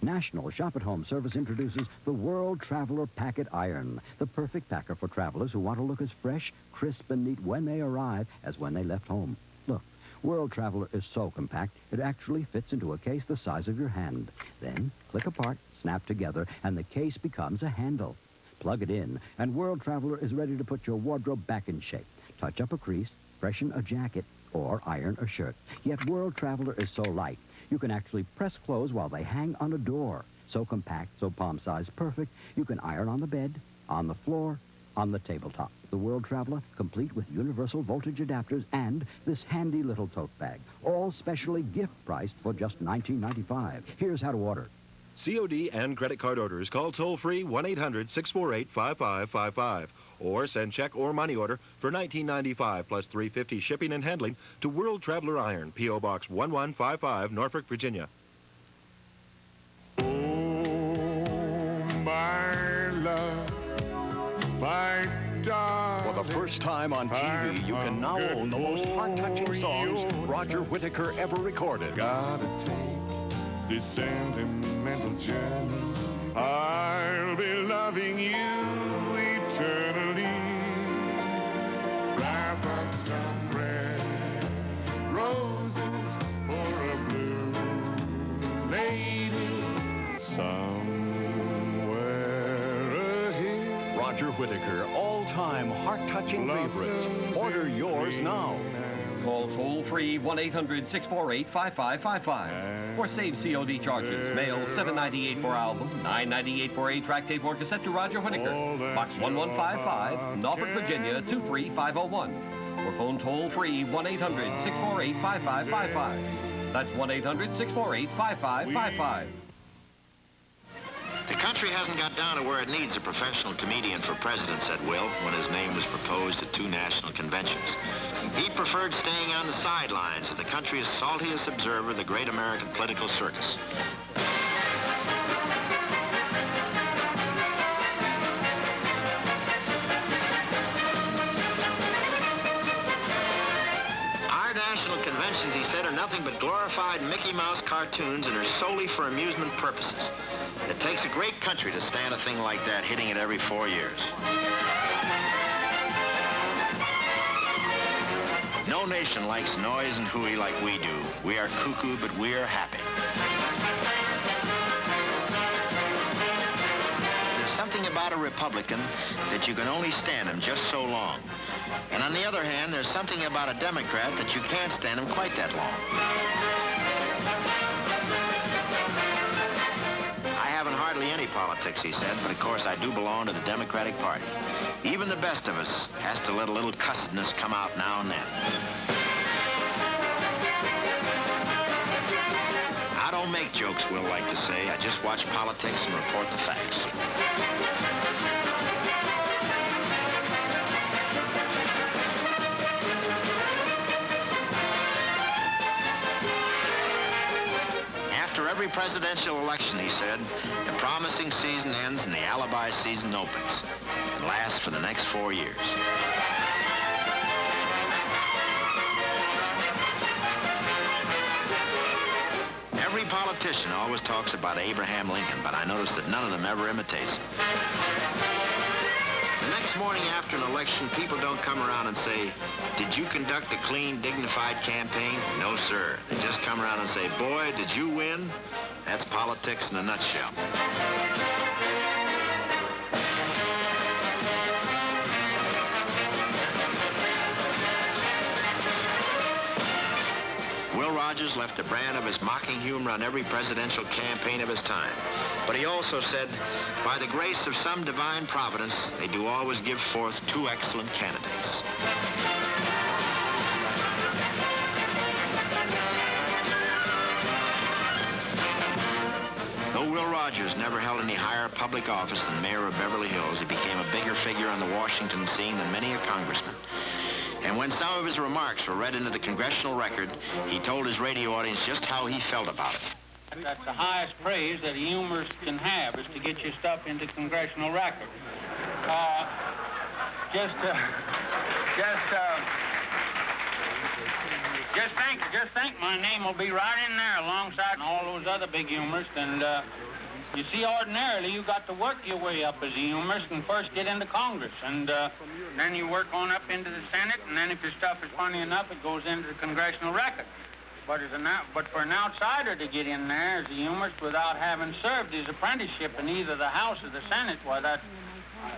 National Shop-at-Home Service introduces the World Traveler Packet Iron, the perfect packer for travelers who want to look as fresh, crisp, and neat when they arrive as when they left home. Look, World Traveler is so compact, it actually fits into a case the size of your hand. Then, click apart, snap together, and the case becomes a handle. Plug it in, and World Traveler is ready to put your wardrobe back in shape. Touch up a crease, freshen a jacket, or iron a shirt. Yet World Traveler is so light, you can actually press clothes while they hang on a door. So compact, so palm-size perfect, you can iron on the bed, on the floor, on the tabletop. The World Traveler, complete with universal voltage adapters and this handy little tote bag, all specially gift-priced for just $19.95. Here's how to order. COD and credit card orders, call toll-free 1-800-648-5555 or send check or money order for $19.95 plus $3.50 shipping and handling to World Traveler Iron, P.O. Box 1155, Norfolk, Virginia. Oh, my love, my darling. For the first time on TV, you can now own the most heart-touching songs Roger Whittaker ever recorded. Gotta take this sentimental journey. I'll be loving you eternally. Wrap up some red roses for a blue lady somewhere ahead. Roger Whittaker, all-time heart-touching favorites. Order yours now. Call toll-free 1-800-648-5555. Or save COD charges. Mail $7.98 for album, $9.98 for 8-track tape or cassette to Roger Whittaker. Box 1155, Norfolk, Virginia 23501. Or phone toll-free 1-800-648-5555. That's 1-800-648-5555. The country hasn't got down to where it needs a professional comedian for president, said Will, when his name was proposed at 2 national conventions. He preferred staying on the sidelines as the country's saltiest observer of the great American political circus. Our national conventions, he said, are nothing but glorified Mickey Mouse cartoons and are solely for amusement purposes. It takes a great country to stand a thing like that, hitting it every 4 years. No nation likes noise and hooey like we do. We are cuckoo, but we are happy. There's something about a Republican that you can only stand him just so long. And on the other hand, there's something about a Democrat that you can't stand him quite that long. I haven't hardly any politics, he said, but of course I do belong to the Democratic Party. Even the best of us has to let a little cussedness come out now and then. I don't make jokes, Will like to say. I just watch politics and report the facts. After every presidential election, he said, the promising season ends and the alibi season opens. It lasts for the next 4 years. politician always talks about Abraham Lincoln, but I notice that none of them ever imitates him. The next morning after an election, people don't come around and say, did you conduct a clean, dignified campaign? No, sir. They just come around and say, boy, did you win? That's politics in a nutshell. Will Rogers left a brand of his mocking humor on every presidential campaign of his time. But he also said, by the grace of some divine providence, they do always give forth two excellent candidates. Though Will Rogers never held any higher public office than mayor of Beverly Hills, he became a bigger figure on the Washington scene than many a congressman. And when some of his remarks were read into the congressional record, he told his radio audience just how he felt about it. That's the highest praise that a humorist can have, is to get your stuff into congressional record. Just think my name will be right in there alongside all those other big humorists. And you see, ordinarily, you got to work your way up as a humorist and first get into Congress. And then you work on up into the Senate, and then if your stuff is funny enough, it goes into the congressional record. But for an outsider to get in there as a humorist without having served his apprenticeship in either the House or the Senate, why,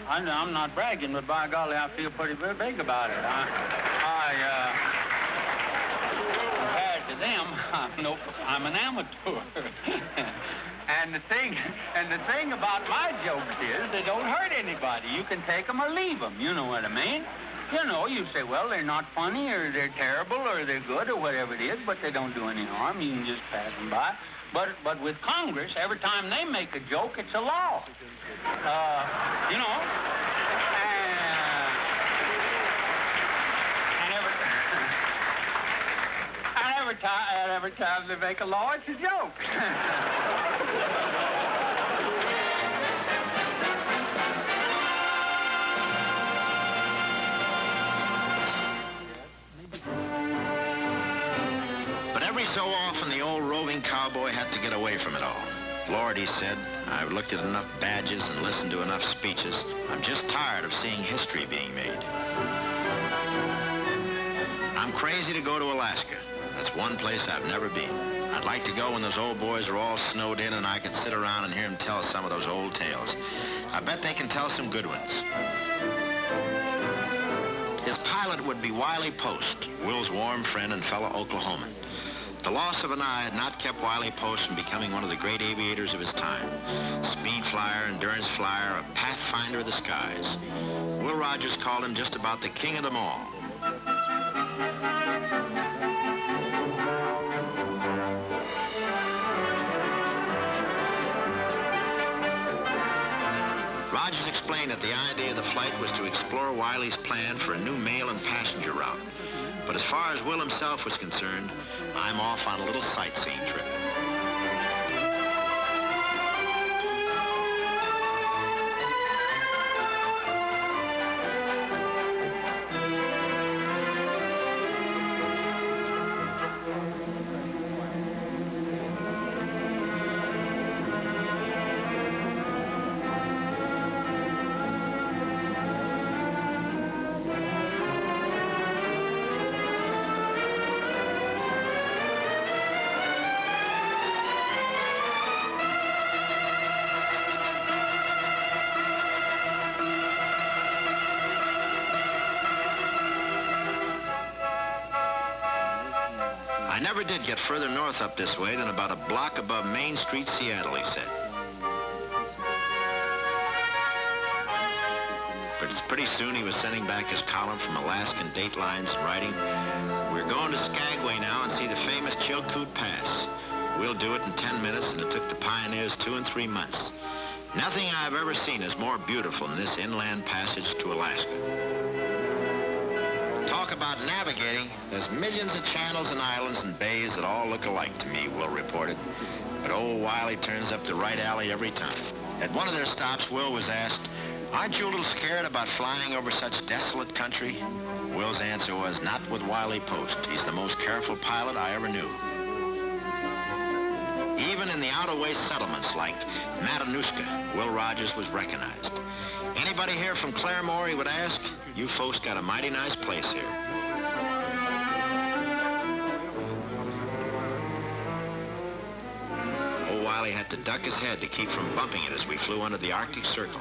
I'm not bragging, but by golly, I feel pretty big about it. Compared to them, I'm an amateur. And the thing about my jokes is they don't hurt anybody. You can take them or leave them. You know what I mean? You know, you say, well, they're not funny, or they're terrible, or they're good, or whatever it is, but they don't do any harm. You can just pass them by. But with Congress, every time they make a joke, it's a law. You know. And every time they make a law, it's a joke. But every so often, the old roving cowboy had to get away from it all. Lord, he said, I've looked at enough badges and listened to enough speeches. I'm just tired of seeing history being made. I'm crazy to go to Alaska. That's one place I've never been. I'd like to go when those old boys are all snowed in and I could sit around and hear them tell some of those old tales. I bet they can tell some good ones. His pilot would be Wiley Post, Will's warm friend and fellow Oklahoman. The loss of an eye had not kept Wiley Post from becoming one of the great aviators of his time. Speed flyer, endurance flyer, a pathfinder of the skies. Will Rogers called him just about the king of them all. Rogers explained that the idea of the flight was to explore Wiley's plan for a new mail and passenger route. But as far as Will himself was concerned, I'm off on a little sightseeing trip. I never did get further north up this way than about a block above Main Street, Seattle, he said. But pretty soon he was sending back his column from Alaskan Datelines and writing, we're going to Skagway now and see the famous Chilkoot Pass. We'll do it in 10 minutes, and it took the pioneers 2 and 3 months. Nothing I've ever seen is more beautiful than this inland passage to Alaska. Talk about navigating. There's millions of channels and islands and bays that all look alike to me, Will reported. But old Wiley turns up the right alley every time. At one of their stops, Will was asked, aren't you a little scared about flying over such desolate country? Will's answer was, not with Wiley Post. He's the most careful pilot I ever knew. Even in the out-of-way settlements like Matanuska, Will Rogers was recognized. Anybody here from Claremore, he would ask? You folks got a mighty nice place here. Old Wiley had to duck his head to keep from bumping it as we flew under the Arctic Circle.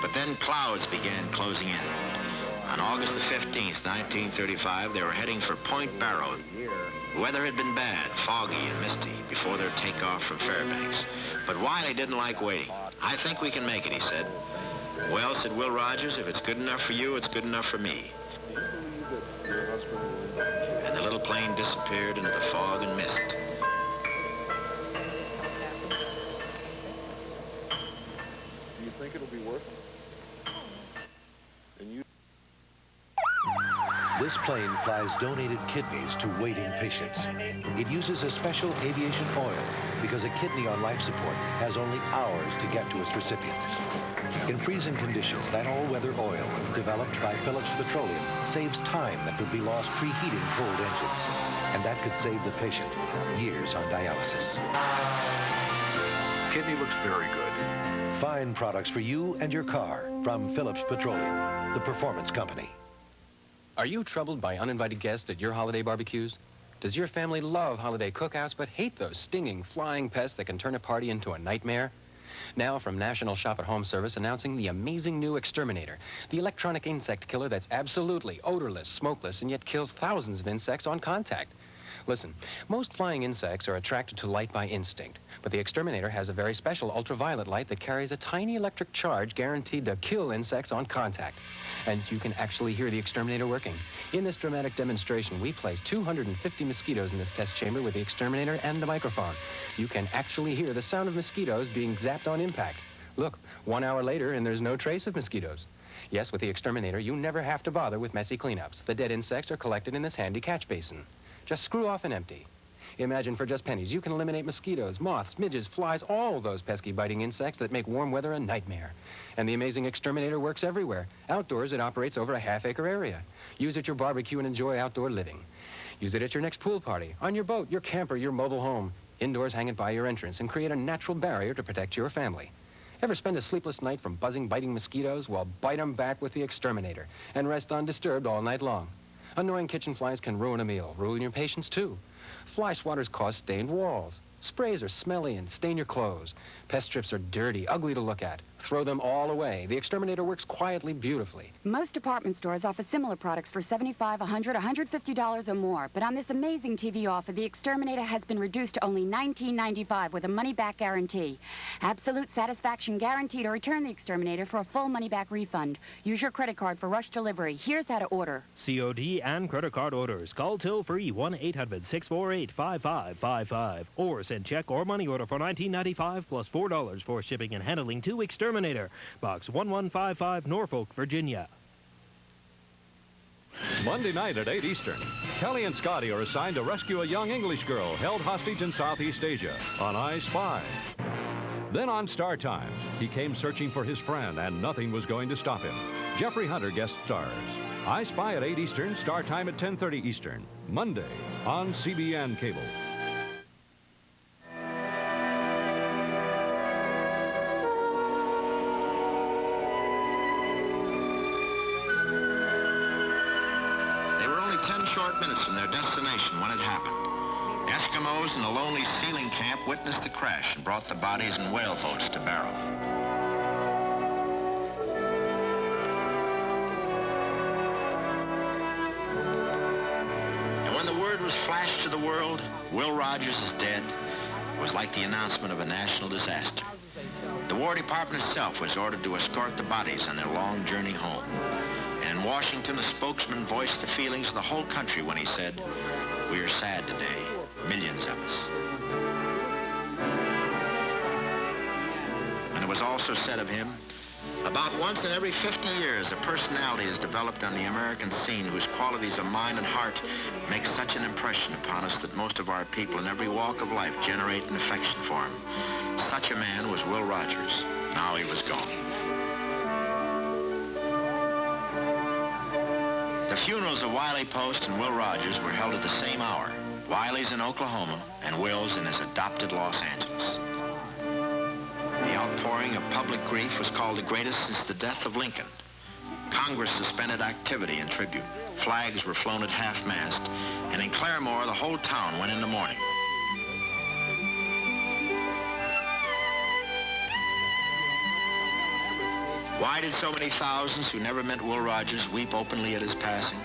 But then clouds began closing in. On August the 15th, 1935, they were heading for Point Barrow. The weather had been bad, foggy and misty, before their takeoff from Fairbanks. But Wiley didn't like waiting. I think we can make it, he said. Well, said Will Rogers, if it's good enough for you, it's good enough for me. And the little plane disappeared into the fog and mist. Do you think it'll be worth it? And you... This plane flies donated kidneys to waiting patients. It uses a special aviation oil because a kidney on life support has only hours to get to its recipient. In freezing conditions, that all-weather oil, developed by Phillips Petroleum, saves time that would be lost preheating cold engines. And that could save the patient years on dialysis. Kidney looks very good. Fine products for you and your car from Phillips Petroleum, the performance company. Are you troubled by uninvited guests at your holiday barbecues? Does your family love holiday cookouts but hate those stinging, flying pests that can turn a party into a nightmare? Now from National Shop at Home Service announcing the amazing new Exterminator, the electronic insect killer that's absolutely odorless, smokeless, and yet kills thousands of insects on contact. Listen, most flying insects are attracted to light by instinct, but the Exterminator has a very special ultraviolet light that carries a tiny electric charge guaranteed to kill insects on contact. And you can actually hear the Exterminator working. In this dramatic demonstration, we placed 250 mosquitoes in this test chamber with the Exterminator and the microphone. You can actually hear the sound of mosquitoes being zapped on impact. Look, 1 hour later and there's no trace of mosquitoes. Yes, with the Exterminator, you never have to bother with messy cleanups. The dead insects are collected in this handy catch basin. Just screw off and empty. Imagine for just pennies, you can eliminate mosquitoes, moths, midges, flies, all those pesky biting insects that make warm weather a nightmare. And the amazing Exterminator works everywhere. Outdoors, it operates over a half-acre area. Use it at your barbecue and enjoy outdoor living. Use it at your next pool party, on your boat, your camper, your mobile home. Indoors, hang it by your entrance and create a natural barrier to protect your family. Ever spend a sleepless night from buzzing, biting mosquitoes? Well, bite them back with the Exterminator and rest undisturbed all night long. Annoying kitchen flies can ruin a meal, ruin your patience too. Fly swatters cause stained walls. Sprays are smelly and stain your clothes. Pest strips are dirty, ugly to look at. Throw them all away. The Exterminator works quietly, beautifully. Most department stores offer similar products for $75, $100, $150 or more. But on this amazing TV offer, the Exterminator has been reduced to only $19.95 with a money-back guarantee. Absolute satisfaction guarantee to return the Exterminator for a full money-back refund. Use your credit card for rush delivery. Here's how to order. COD and credit card orders. Call toll-free 1-800-648-5555 or send check or money order for $19.95 plus $4 for shipping and handling to Exterminator. Box 1155, Norfolk, Virginia. Monday night at 8 Eastern, Kelly and Scotty are assigned to rescue a young English girl held hostage in Southeast Asia on I Spy. Then on Star Time, he came searching for his friend and nothing was going to stop him. Jeffrey Hunter guest stars. I Spy at 8 Eastern, Star Time at 10:30 Eastern. Monday on CBN Cable. Short minutes from their destination when it happened. Eskimos in a lonely sealing camp witnessed the crash and brought the bodies in whale boats to Barrow. And when the word was flashed to the world, Will Rogers is dead, it was like the announcement of a national disaster. The War Department itself was ordered to escort the bodies on their long journey home. And in Washington, a spokesman voiced the feelings of the whole country when he said, "We are sad today, millions of us." And it was also said of him, About once in every 50 years, a personality is developed on the American scene whose qualities of mind and heart make such an impression upon us that most of our people in every walk of life generate an affection for him. Such a man was Will Rogers. Now he was gone. The funerals of Wiley Post and Will Rogers were held at the same hour. Wiley's in Oklahoma and Will's in his adopted Los Angeles. The outpouring of public grief was called the greatest since the death of Lincoln. Congress suspended activity in tribute. Flags were flown at half-mast, and in Claremore, the whole town went into mourning. Why did so many thousands who never met Will Rogers weep openly at his passing?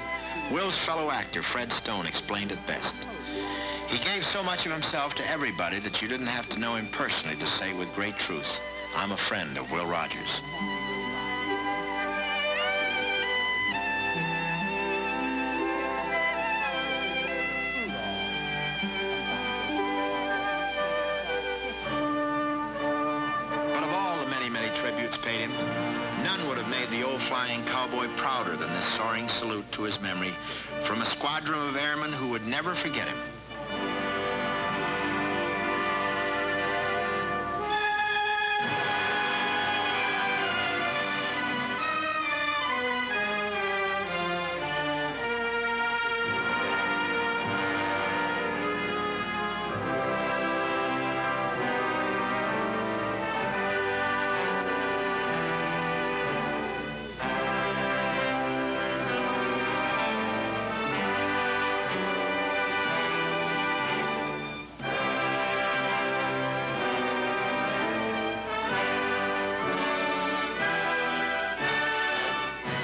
Will's fellow actor, Fred Stone, explained it best. He gave so much of himself to everybody that you didn't have to know him personally to say with great truth, I'm a friend of Will Rogers. But of all the many, many tributes paid him, none would have made the old flying cowboy prouder than this soaring salute to his memory from a squadron of airmen who would never forget him.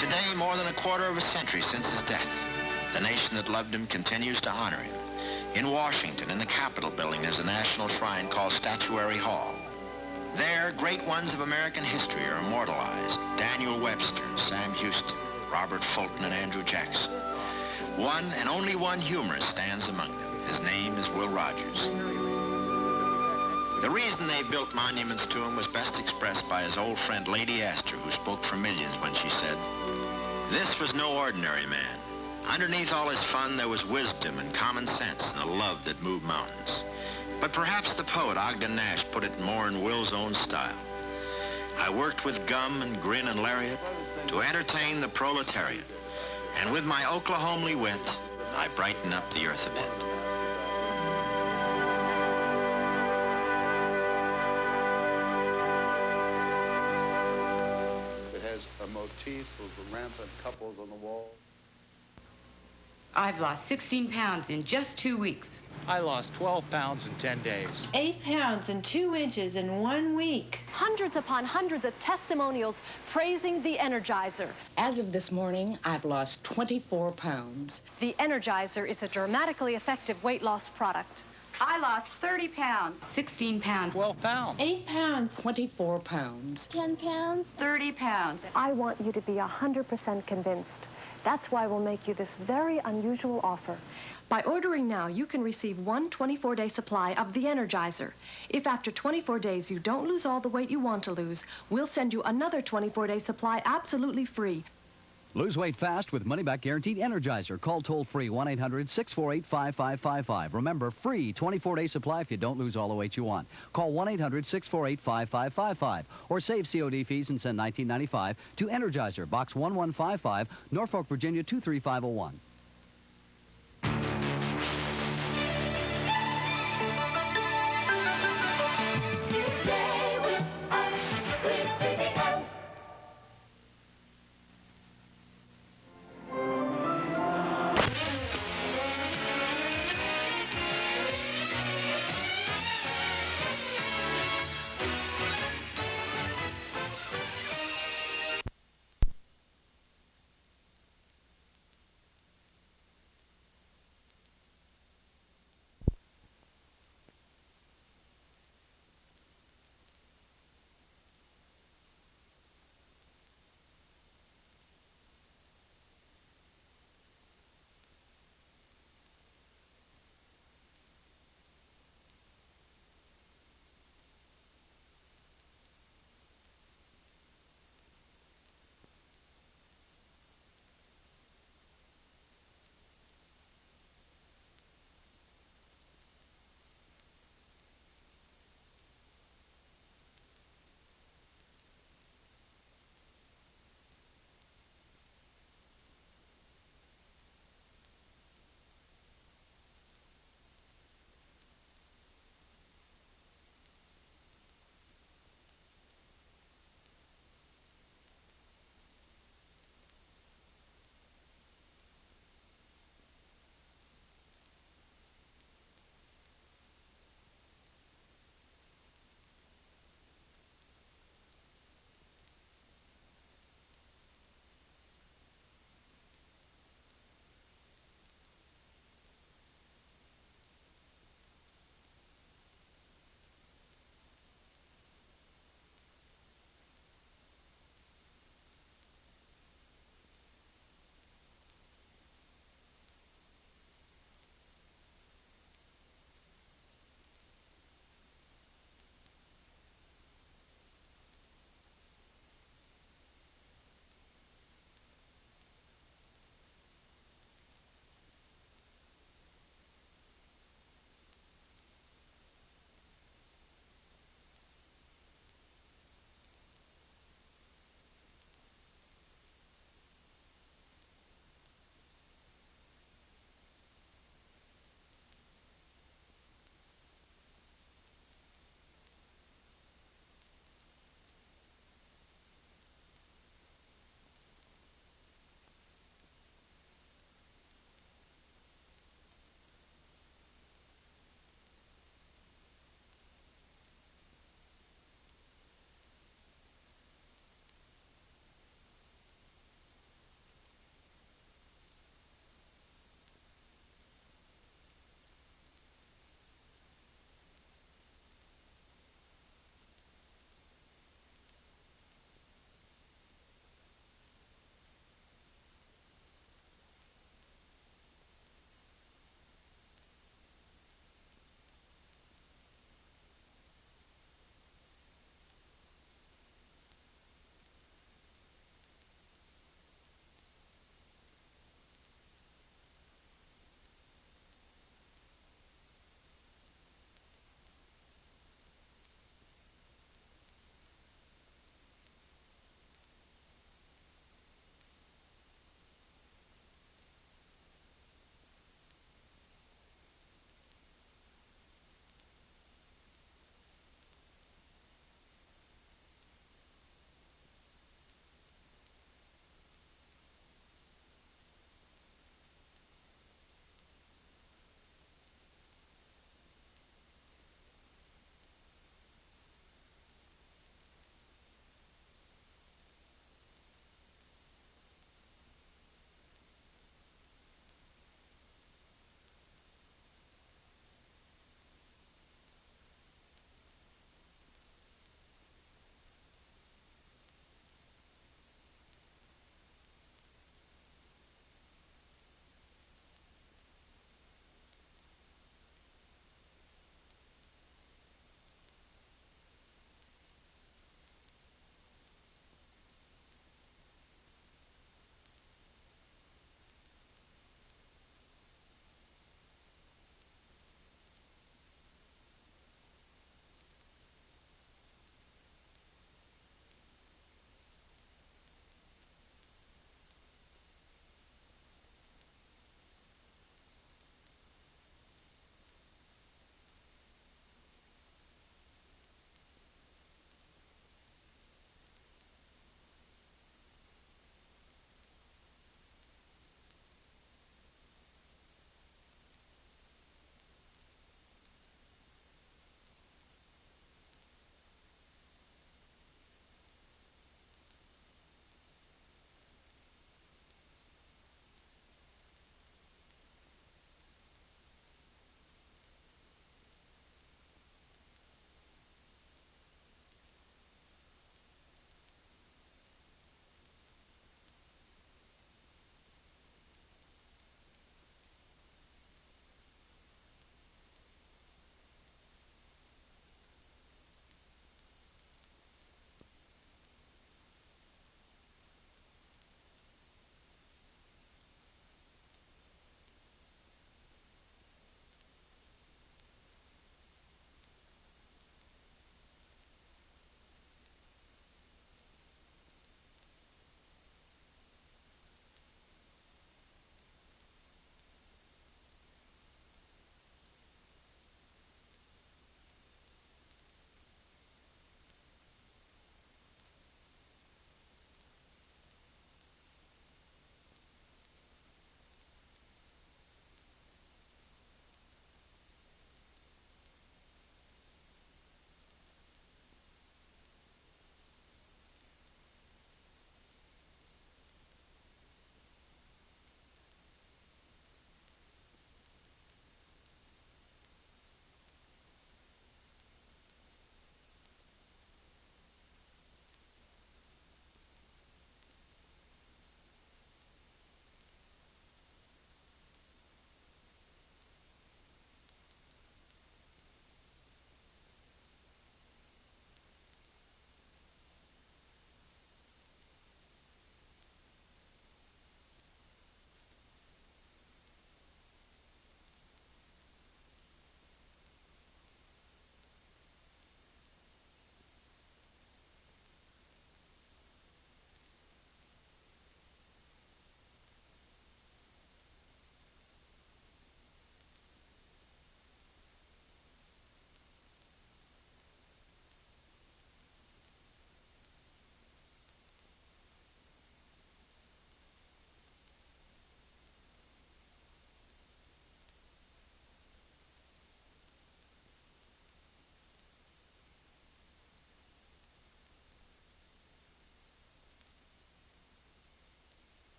Today, more than a quarter of a century since his death, the nation that loved him continues to honor him. In Washington, in the Capitol building, there's a national shrine called Statuary Hall. There, great ones of American history are immortalized. Daniel Webster, Sam Houston, Robert Fulton, and Andrew Jackson. One and only one humorist stands among them. His name is Will Rogers. The reason they built monuments to him was best expressed by his old friend Lady Astor, who spoke for millions when she said, "This was no ordinary man. Underneath all his fun, there was wisdom and common sense and a love that moved mountains." But perhaps the poet Ogden Nash put it more in Will's own style. I worked with gum and grin and lariat to entertain the proletariat, and with my Oklahomely wit, I brighten up the earth a bit. A motif of the rampant couples on the wall. I've lost 16 pounds in just 2 weeks. I lost 12 pounds in 10 days. 8 pounds and 2 inches in 1 week. Hundreds upon hundreds of testimonials praising the Energizer. As of this morning, I've lost 24 pounds. The Energizer is a dramatically effective weight loss product. I lost 30 pounds. 16 pounds. 12 pounds. 8 pounds. 24 pounds. 10 pounds. 30 pounds. I want you to be 100% convinced. That's why we'll make you this very unusual offer. By ordering now, you can receive one 24-day supply of the Energizer. If after 24 days you don't lose all the weight you want to lose, we'll send you another 24-day supply absolutely free. Lose weight fast with money-back guaranteed Energizer. Call toll-free 1-800-648-5555. Remember, free 24-day supply if you don't lose all the weight you want. Call 1-800-648-5555 or save COD fees and send $19.95 to Energizer, Box 1155, Norfolk, Virginia 23501.